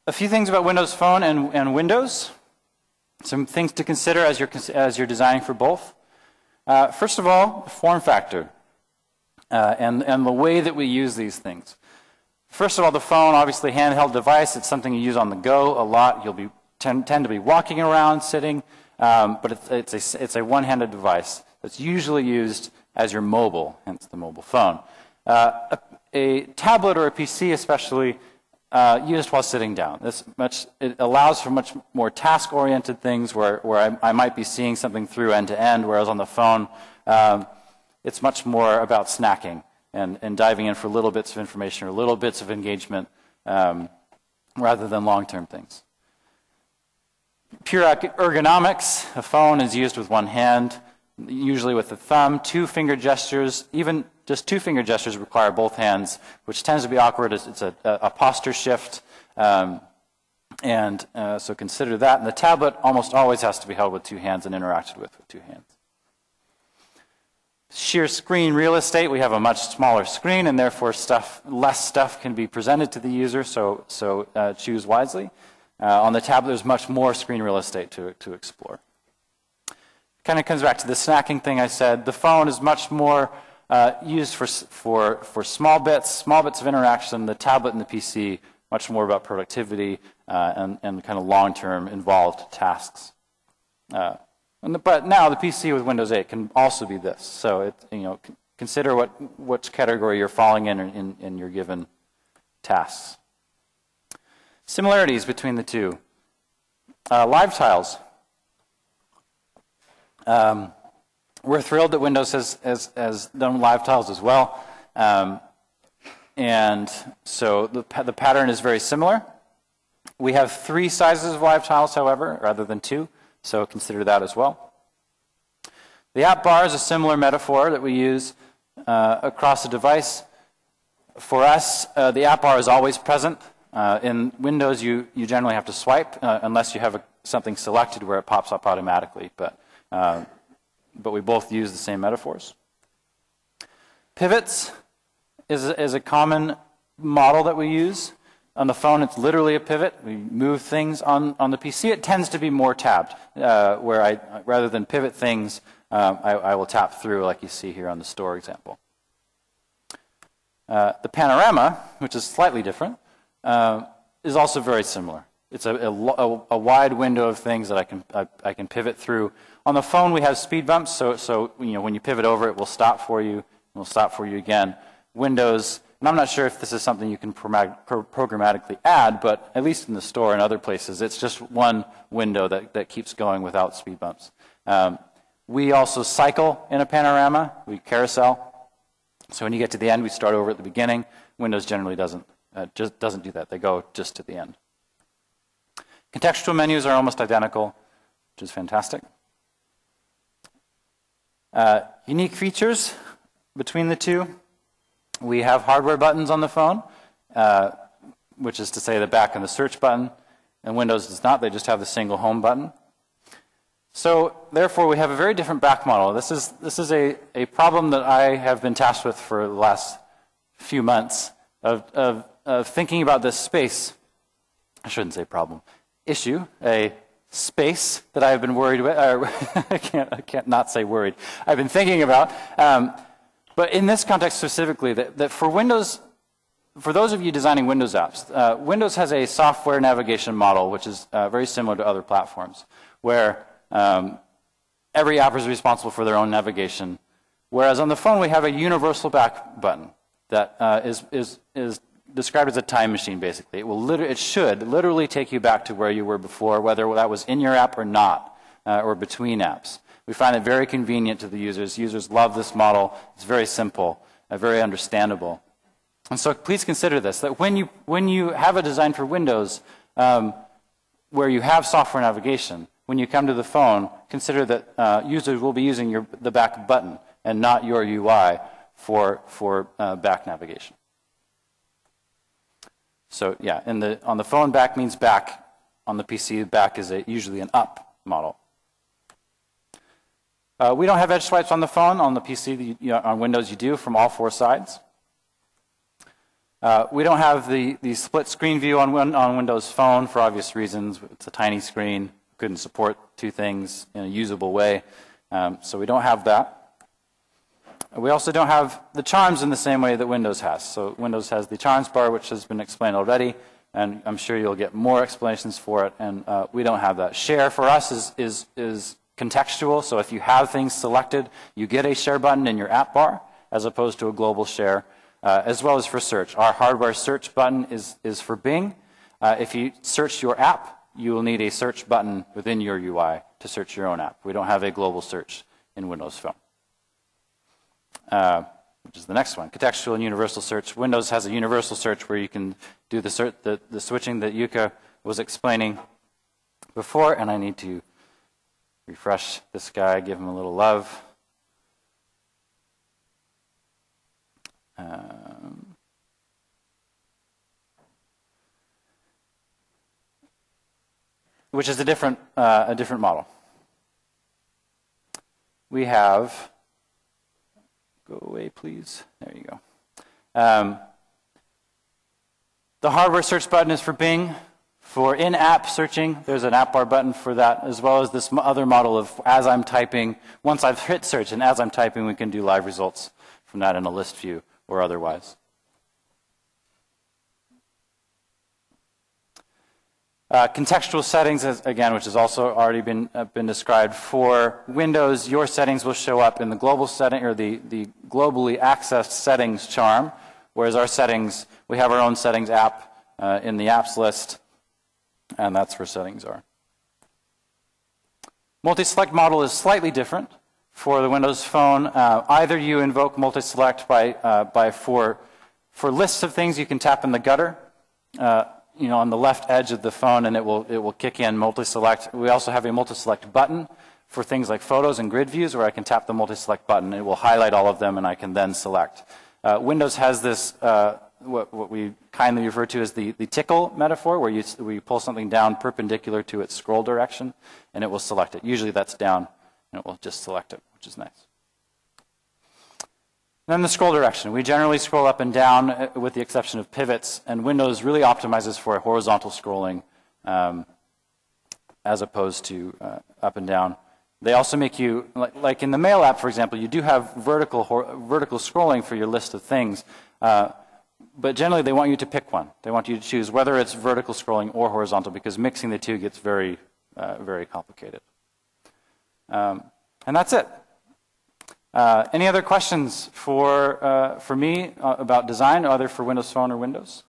A few things about Windows Phone and Windows. Some things to consider as you're designing for both. First of all, form factor and the way that we use these things. First of all, the phone, obviously handheld device. It's something you use on the go a lot. You'll tend to be walking around, sitting, but it's a one-handed device that's usually used as your mobile, hence the mobile phone. A tablet or a PC especially used while sitting down. It allows for much more task-oriented things where I might be seeing something through end-to-end, whereas on the phone, it's much more about snacking and diving in for little bits of information or little bits of engagement rather than long-term things. Pure ergonomics, a phone is used with one hand, usually with the thumb. Two-finger gestures, even just two-finger gestures require both hands, which tends to be awkward. It's a posture shift, so consider that. And the tablet almost always has to be held with two hands and interacted with two hands. Sheer screen real estate, we have a much smaller screen, and therefore less stuff can be presented to the user, so choose wisely. On the tablet, there's much more screen real estate to explore. Kind of comes back to the snacking thing I said. The phone is much more used for small bits of interaction. The tablet and the PC, much more about productivity and kind of long-term involved tasks. But now the PC with Windows 8 can also be this. So consider which category you're falling in your given tasks. Similarities between the two. Live tiles. We're thrilled that Windows has done live tiles as well. And so the pattern is very similar. We have 3 sizes of live tiles, however, rather than 2. So consider that as well. The app bar is a similar metaphor that we use across the device. For us, the app bar is always present. In Windows, you generally have to swipe unless you have something selected where it pops up automatically. But we both use the same metaphors. Pivots is a common model that we use. On the phone, it's literally a pivot. We move things. On the PC, it tends to be more tabbed, where rather than pivot things, I will tap through like you see here on the store example. The Panorama, which is slightly different, is also very similar. It's a wide window of things that I can pivot through. On the phone, we have speed bumps, so when you pivot over, it will stop for you. It will stop for you again. Windows, and I'm not sure if this is something you can programmatically add, but at least in the store and other places, it's just one window that keeps going without speed bumps. We also cycle in a Panorama. We carousel. So when you get to the end, we start over at the beginning. Windows generally doesn't do that. They go just to the end. Contextual menus are almost identical, which is fantastic. Unique features between the two. We have hardware buttons on the phone, which is to say the back and the search button, and Windows does not. They just have the single home button. So therefore, we have a very different back model. This is a problem that I have been tasked with for the last few months of thinking about this space. I shouldn't say problem. Issue, a space that I have been worried with. I can't not say worried. I've been thinking about. But in this context specifically, that for Windows, for those of you designing Windows apps, Windows has a software navigation model which is very similar to other platforms, where every app is responsible for their own navigation. Whereas on the phone, we have a universal back button that is described as a time machine, basically. It should literally take you back to where you were before, whether that was in your app or not, or between apps. We find it very convenient to the users. Users love this model. It's very simple, very understandable. And so please consider this, that when you have a design for Windows where you have software navigation, when you come to the phone, consider that users will be using the back button and not your UI for back navigation. So yeah, on the phone, back means back. On the PC, back is usually an up model. We don't have edge swipes on the phone. On the PC, on Windows, you do from all 4 sides. We don't have the split screen view on Windows Phone for obvious reasons. It's a tiny screen, couldn't support two things in a usable way, so we don't have that. We also don't have the charms in the same way that Windows has. So Windows has the charms bar, which has been explained already, and I'm sure you'll get more explanations for it, and we don't have that. Share for us is contextual, so if you have things selected, you get a share button in your app bar, as opposed to a global share, as well as for search. Our hardware search button is for Bing. If you search your app, you will need a search button within your UI to search your own app. We don't have a global search in Windows Phone. Which is the next one, contextual and universal search. Windows has a universal search where you can do the switching that Yuka was explaining before, and I need to refresh this guy, give him a little love. Which is a different model. We have. Go away, please. There you go. The hardware search button is for Bing. For in-app searching, there's an app bar button for that, as well as this other model of as I'm typing, once I've hit search and as I'm typing, we can do live results from that in a list view or otherwise. Contextual settings, again, which has also already been described. For Windows, your settings will show up in the global setting or the globally accessed settings charm, whereas our settings, we have our own settings app in the apps list, and that's where settings are. Multi-select model is slightly different for the Windows Phone. Either you invoke multi-select for lists of things you can tap in the gutter. On the left edge of the phone, and it will kick in multi-select. We also have a multi-select button for things like photos and grid views, where I can tap the multi-select button. It will highlight all of them, and I can then select. Windows has this, what we kindly refer to as the tickle metaphor, where you pull something down perpendicular to its scroll direction, and it will select it. Usually that's down, and it will just select it, which is nice. Then the scroll direction. We generally scroll up and down with the exception of pivots, and Windows really optimizes for horizontal scrolling as opposed to up and down. They also make you, like in the Mail app, for example, you do have vertical scrolling for your list of things, but generally they want you to pick one. They want you to choose whether it's vertical scrolling or horizontal, because mixing the two gets very, very complicated. And that's it. Any other questions for me about design, either for Windows Phone or Windows?